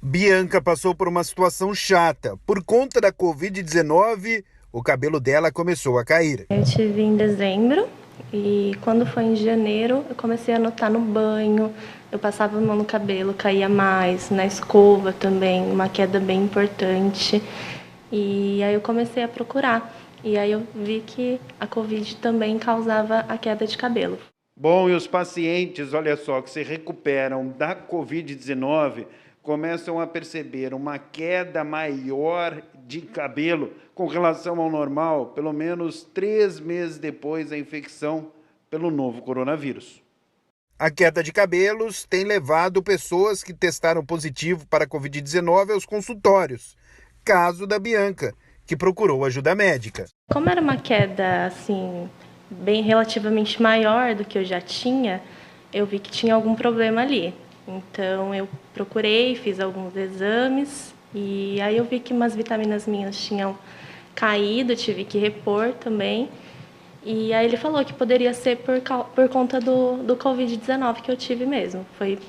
Bianca passou por uma situação chata. Por conta da Covid-19, o cabelo dela começou a cair. Eu tive em dezembro e quando foi em janeiro eu comecei a notar no banho, eu passava a mão no cabelo, caía mais, na escova também, uma queda bem importante. E aí eu comecei a procurar e aí eu vi que a Covid também causava a queda de cabelo. Bom, e os pacientes, olha só, que se recuperam da Covid-19 começam a perceber uma queda maior de cabelo com relação ao normal, pelo menos 3 meses depois da infecção pelo novo coronavírus. A queda de cabelos tem levado pessoas que testaram positivo para a Covid-19 aos consultórios. Caso da Bianca, que procurou ajuda médica. Como era uma queda assim bem relativamente maior do que eu já tinha, eu vi que tinha algum problema ali. Então eu procurei, fiz alguns exames e aí eu vi que umas vitaminas minhas tinham caído, tive que repor também. E aí ele falou que poderia ser por conta do Covid-19 que eu tive mesmo. Foi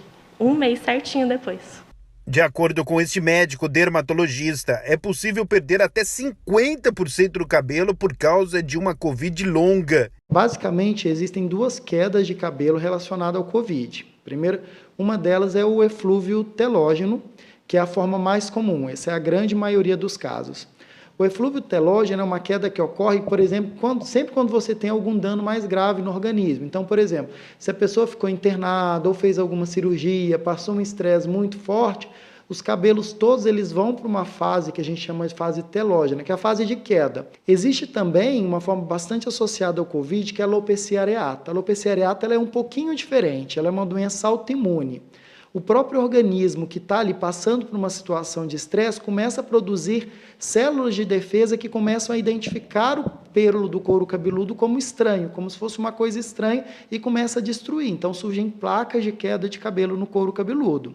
um mês certinho depois. De acordo com este médico dermatologista, é possível perder até 50% do cabelo por causa de uma Covid longa. Basicamente, existem duas quedas de cabelo relacionadas ao Covid. Primeiro, uma delas é o eflúvio telógeno, que é a forma mais comum. Essa é a grande maioria dos casos. O eflúvio telógeno é uma queda que ocorre, por exemplo, sempre quando você tem algum dano mais grave no organismo. Então, por exemplo, se a pessoa ficou internada ou fez alguma cirurgia, passou um estresse muito forte, os cabelos todos eles vão para uma fase que a gente chama de fase telógena, que é a fase de queda. Existe também uma forma bastante associada ao Covid, que é a alopecia areata. A alopecia areata ela é um pouquinho diferente, ela é uma doença autoimune. O próprio organismo que está ali passando por uma situação de estresse começa a produzir células de defesa que começam a identificar o pêlulo do couro cabeludo como estranho, como se fosse uma coisa estranha e começa a destruir. Então surgem placas de queda de cabelo no couro cabeludo.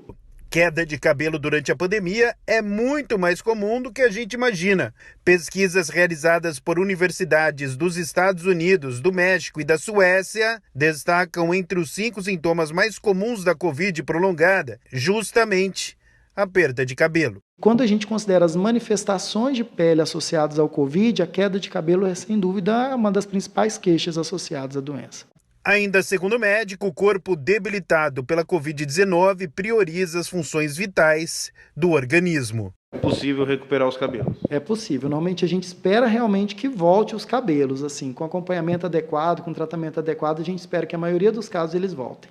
Queda de cabelo durante a pandemia é muito mais comum do que a gente imagina. Pesquisas realizadas por universidades dos Estados Unidos, do México e da Suécia destacam entre os 5 sintomas mais comuns da Covid prolongada, justamente a perda de cabelo. Quando a gente considera as manifestações de pele associadas ao Covid, a queda de cabelo é, sem dúvida, uma das principais queixas associadas à doença. Ainda segundo o médico, o corpo debilitado pela Covid-19 prioriza as funções vitais do organismo. É possível recuperar os cabelos? É possível. Normalmente a gente espera realmente que volte os cabelos, assim, com acompanhamento adequado, com tratamento adequado, a gente espera que a maioria dos casos eles voltem.